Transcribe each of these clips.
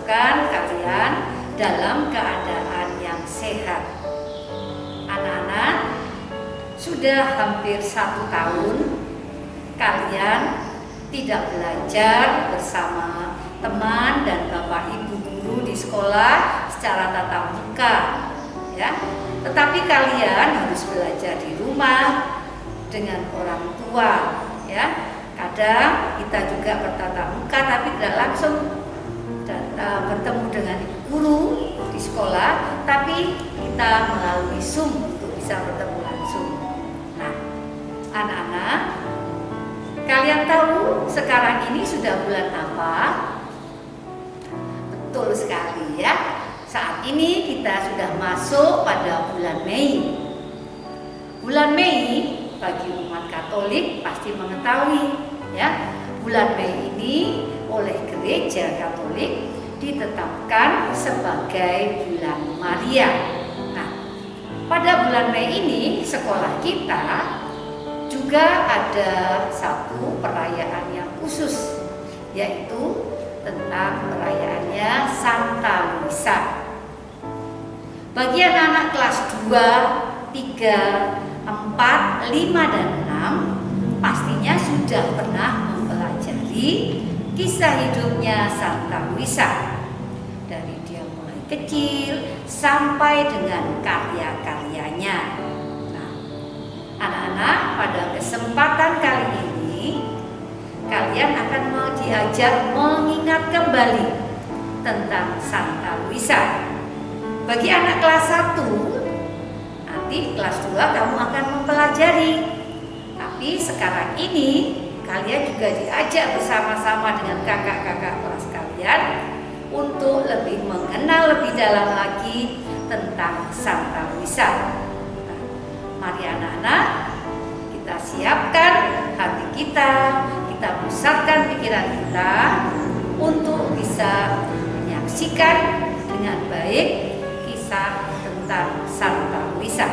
mengharapkan kalian dalam keadaan yang sehat. Anak-anak, sudah hampir 1 tahun kalian tidak belajar bersama teman dan bapak ibu guru di sekolah secara tatap muka, ya. Tetapi kalian harus belajar di rumah dengan orang tua, ya. Kadang kita juga bertatap muka tapi tidak langsung bertemu dengan ibu guru di sekolah, tapi kita melalui Zoom untuk bisa bertemu langsung. Nah, anak-anak, kalian tahu sekarang ini sudah bulan apa? Betul sekali, ya. Saat ini kita sudah masuk pada bulan Mei. Bulan Mei bagi umat Katolik pasti mengetahui, ya. Bulan Mei ini oleh Gereja Katolik ditetapkan sebagai bulan Maria. Nah, pada bulan Mei ini sekolah kita juga ada satu perayaan yang khusus, yaitu tentang perayaannya Santa Luisa. Bagi anak-anak kelas 2, 3, 4, 5, dan 6 pastinya sudah pernah mempelajari kisah hidupnya Santa Luisa. Dari dia mulai kecil sampai dengan karya-karyanya. Nah, anak-anak, pada kesempatan kali ini kalian akan diajak mengingat kembali tentang Santa Luisa. Bagi anak kelas 1, nanti kelas 2 kamu akan mempelajari. Tapi sekarang ini kalian juga diajak bersama-sama dengan kakak-kakak kelas kalian untuk lebih mengenal lebih dalam lagi tentang Santa Luisa. Nah, mari anak-anak, kita siapkan hati kita pusatkan pikiran kita untuk bisa menyaksikan dengan baik kisah tentang Santa Luisa.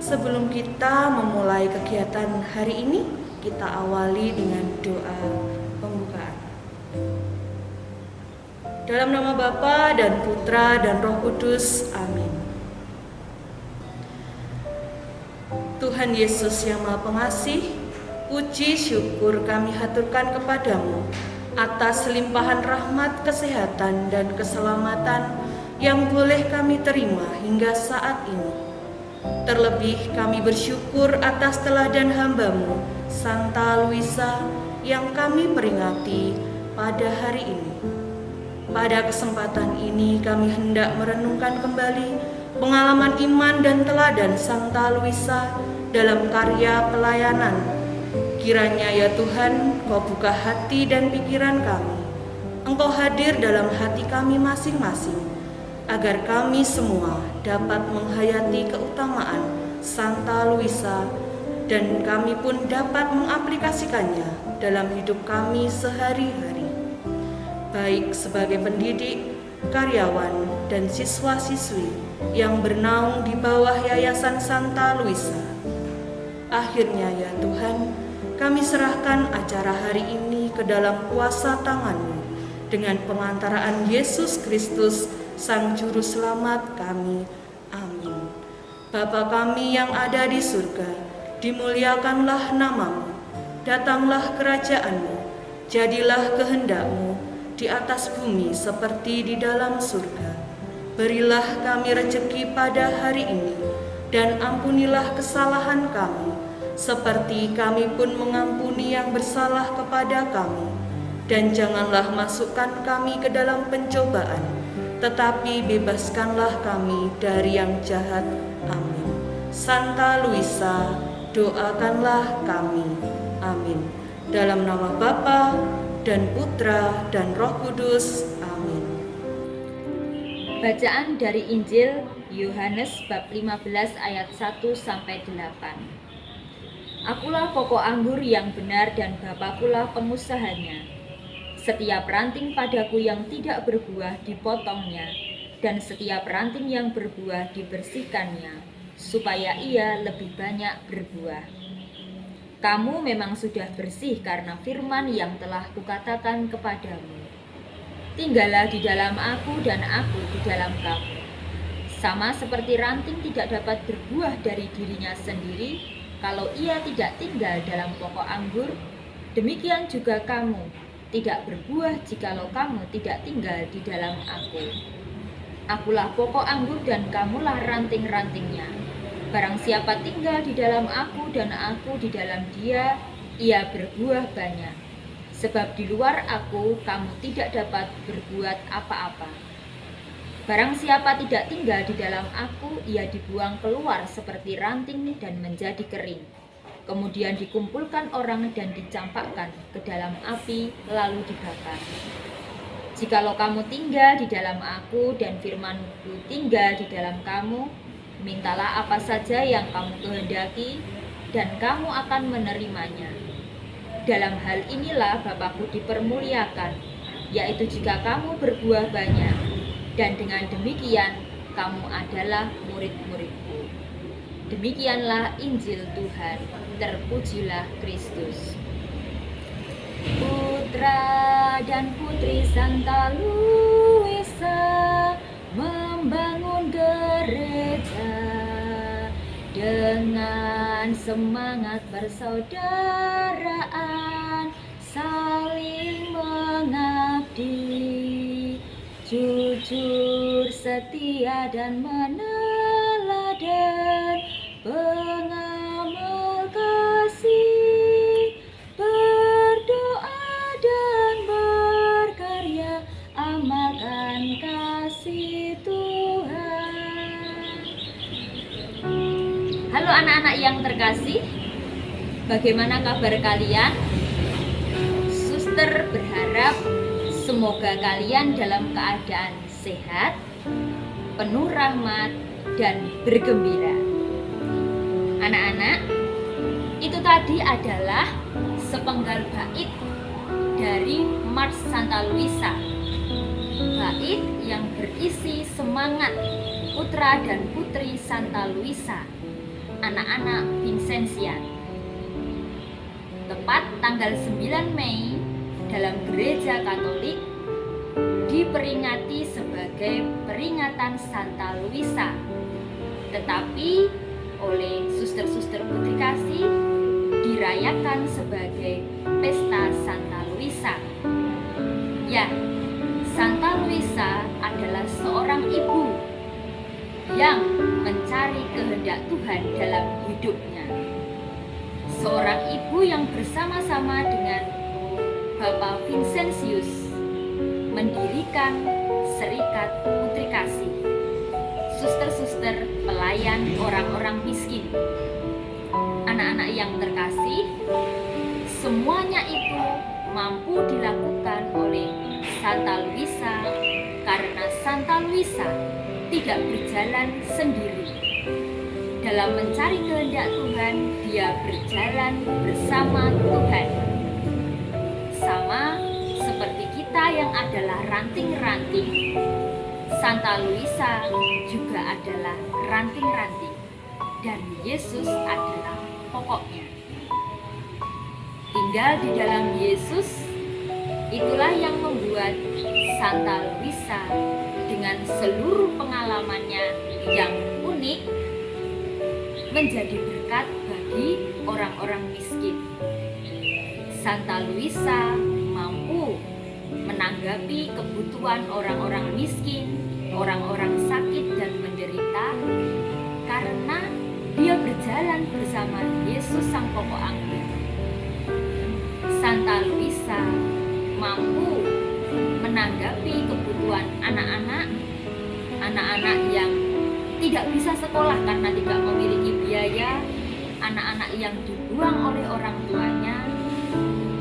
Sebelum kita memulai kegiatan hari ini, kita awali dengan doa pembukaan. Dalam nama Bapa dan Putra dan Roh Kudus, amin. Tuhan Yesus yang Maha Pengasih, puji syukur kami haturkan kepadamu atas limpahan rahmat, kesehatan, dan keselamatan yang boleh kami terima hingga saat ini. Terlebih kami bersyukur atas teladan hamba-Mu, Santa Luisa, yang kami peringati pada hari ini. Pada kesempatan ini kami hendak merenungkan kembali pengalaman iman dan teladan Santa Luisa dalam karya pelayanan. Kiranya ya Tuhan, Kau buka hati dan pikiran kami. Engkau hadir dalam hati kami masing-masing, agar kami semua dapat menghayati keutamaan Santa Luisa dan kami pun dapat mengaplikasikannya dalam hidup kami sehari-hari, baik sebagai pendidik, karyawan, dan siswa-siswi yang bernaung di bawah Yayasan Santa Luisa. Akhirnya ya Tuhan, kami serahkan acara hari ini ke dalam kuasa tangan-Mu dengan pengantaraan Yesus Kristus, Sang Juru Selamat kami. Amin. Bapa kami yang ada di surga, dimuliakanlah nama-Mu, datanglah kerajaan-Mu, jadilah kehendak-Mu di atas bumi seperti di dalam surga. Berilah kami rejeki pada hari ini, dan ampunilah kesalahan kami, seperti kami pun mengampuni yang bersalah kepada kami. Dan janganlah masukkan kami ke dalam pencobaan, tetapi bebaskanlah kami dari yang jahat. Amin. Santa Luisa, doakanlah kami. Amin. Dalam nama Bapa dan Putra dan Roh Kudus. Amin. Bacaan dari Injil Yohanes bab 15 ayat 1-8. Akulah pokok anggur yang benar dan Bapakulah pengusahanya. Setiap ranting padaku yang tidak berbuah dipotongnya, dan setiap ranting yang berbuah dibersihkannya, supaya ia lebih banyak berbuah. Kamu memang sudah bersih karena firman yang telah kukatakan kepadamu. Tinggallah di dalam aku dan aku di dalam kamu. Sama seperti ranting tidak dapat berbuah dari dirinya sendiri kalau ia tidak tinggal dalam pokok anggur, demikian juga kamu tidak berbuah jikalau kamu tidak tinggal di dalam aku. Akulah pokok anggur dan kamulah ranting-rantingnya. Barang siapa tinggal di dalam aku dan aku di dalam dia, ia berbuah banyak. Sebab di luar aku, kamu tidak dapat berbuat apa-apa. Barang siapa tidak tinggal di dalam aku, ia dibuang keluar seperti ranting dan menjadi kering. Kemudian dikumpulkan orang dan dicampakkan ke dalam api, lalu dibakar. Jikalau kamu tinggal di dalam aku dan firman-Ku tinggal di dalam kamu, mintalah apa saja yang kamu kehendaki, dan kamu akan menerimanya. Dalam hal inilah Bapa-Ku dipermuliakan, yaitu jika kamu berbuah banyak, dan dengan demikian kamu adalah murid-murid-Ku. Demikianlah Injil Tuhan, terpujilah Kristus. Putra dan putri Santa Luisa membangun gereja dengan semangat persaudaraan, saling mengabdi, jujur, setia dan meneladan, pengamal kasih, berdoa dan berkarya, amalkan kasih Tuhan. Halo anak-anak yang terkasih, bagaimana kabar kalian? Suster berharap semoga kalian dalam keadaan sehat, penuh rahmat, dan bergembira. Anak-anak, itu tadi adalah sepenggal bait dari Mars Santa Luisa. Bait yang berisi semangat putra dan putri Santa Luisa, anak-anak Vincenzian. Tepat tanggal 9 Mei dalam Gereja Katolik diperingati sebagai peringatan Santa Luisa, tetapi oleh suster-suster putri kasih dirayakan sebagai pesta Santa Luisa. Ya, Santa Luisa adalah seorang ibu yang mencari kehendak Tuhan dalam hidupnya. Seorang ibu yang bersama-sama dengan Bapak Vincentius mendirikan Serikat Putri Kasih, suster-suster pelayan orang-orang miskin. Anak-anak yang terkasih, semuanya itu mampu dilakukan oleh Santa Luisa karena Santa Luisa tidak berjalan sendiri. Dalam mencari kehendak Tuhan, dia berjalan bersama Tuhan. Sama seperti kita yang adalah ranting-ranting, Santa Luisa juga adalah ranting-ranting, dan Yesus adalah pokoknya. Tinggal di dalam Yesus, itulah yang membuat Santa Luisa dengan seluruh pengalamannya yang unik menjadi berkat bagi orang-orang miskin. Santa Luisa mampu menanggapi kebutuhan orang-orang miskin, orang-orang sakit dan menderita, karena dia berjalan bersama Yesus Sang Pokok Anggur. Santa Luisa mampu menanggapi kebutuhan anak-anak yang tidak bisa sekolah karena tidak memiliki biaya, anak-anak yang dibuang oleh orang tuanya.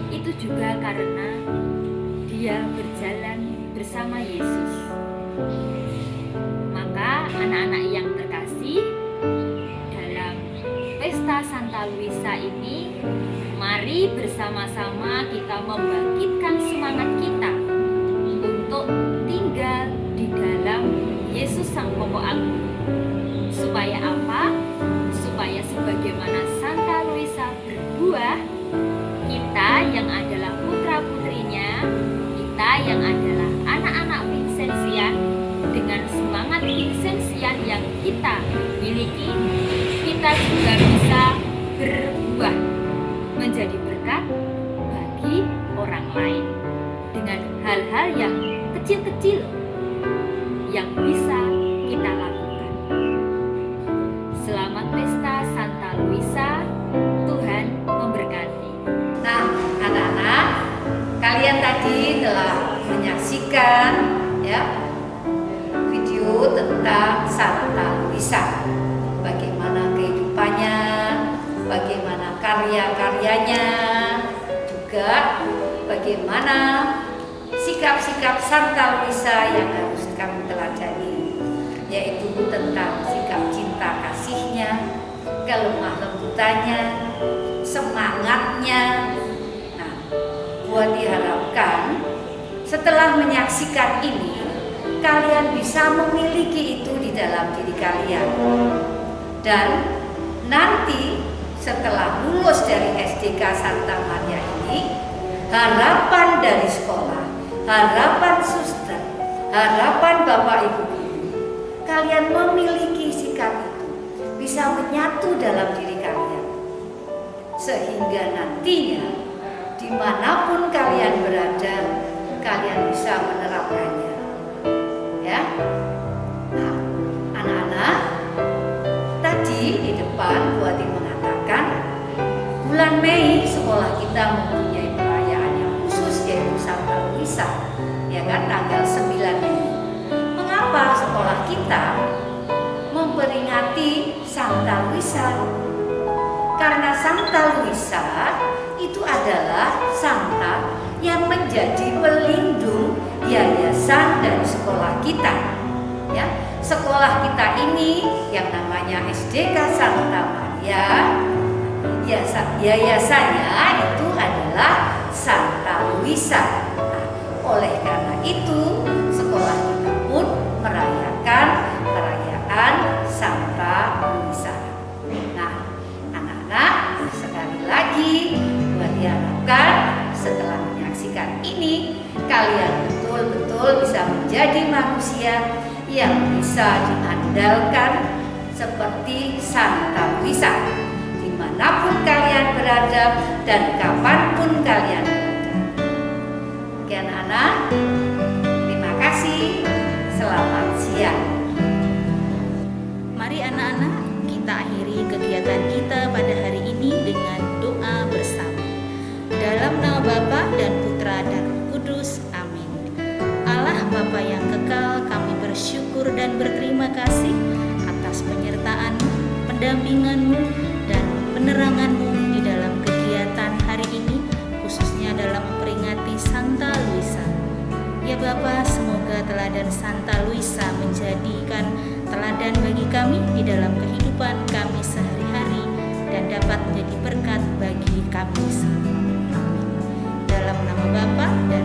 Itu juga karena dia berjalan bersama Yesus. Maka anak-anak yang terkasih, dalam pesta Santa Luisa ini, mari bersama-sama kita membangkitkan semangat kita untuk tinggal di dalam Yesus Sang Pokok Anggur. Supaya apa? Supaya sebagaimana Santa Luisa berbuah, kita yang adalah putra-putrinya, kita yang adalah anak-anak Vincenzian, dengan semangat Vincenzian yang kita miliki, kita juga bisa berbuah menjadi berkat bagi orang lain dengan hal-hal yang kecil-kecil yang bisa kita lakukan. Selamat pesta Santa Luisa, Tuhan memberkati. Nah, anak-anak, kalian tadi telah menyaksikan video tentang Santa Luisa. Bagaimana kehidupannya, bagaimana karya-karyanya, juga bagaimana sikap-sikap Santa Luisa yang harus kami teladani, yaitu tentang sikap cinta kasihnya, kelemah lembutannya, semangatnya. Nah, buat diharapkan setelah menyaksikan ini, kalian bisa memiliki itu di dalam diri kalian. Dan nanti setelah lulus dari SDK Santa Maria ini, harapan dari sekolah, harapan suster, harapan Bapak Ibu guru, kalian memiliki sikap itu bisa menyatu dalam diri kalian, sehingga nantinya dimanapun kalian berada, kalian bisa menerapkannya. Ya, nah, anak-anak, tadi di depan Bu Ati mengatakan bulan Mei sekolah kita mempunyai perayaan yang khusus, yaitu Santa Luisa, ya kan, tanggal 9 Mei. Mengapa sekolah kita memperingati Santa Luisa? Karena Santa Luisa itu adalah santa yang menjadi pelindung yayasan dari sekolah kita. Ya, sekolah kita ini yang namanya SDK Santa Maria, yayasannya itu adalah Santa Luisa. Nah, oleh karena itu sekolah kita pun merayakan perayaan Santa Luisa. Nah, anak-anak, sekali lagi buat diharapkan setelah menyaksikan ini, kalian betul-betul bisa menjadi manusia yang bisa diandalkan seperti Santa Luisa dimanapun kalian berada dan kapanpun kalian berada. Oke anak-anak, terima kasih, selamat siang. Mari anak-anak, kita akhiri kegiatan kita pada hari ini dengan doa bersama. Dalam nama Bapa dan Putra dan Roh Kudus, amin. Allah Bapa yang kekal, kami bersyukur dan berterima kasih atas penyertaan-Mu, pendampingan-Mu, dan penerangan-Mu di dalam kegiatan hari ini, khususnya dalam memperingati Santa Luisa. Ya Ya Bapa, semoga teladan Santa Luisa menjadikan teladan bagi kami di dalam kehidupan kami sehari-hari dan dapat menjadi berkat bagi kami semua. Amin. Dalam nama Bapa dan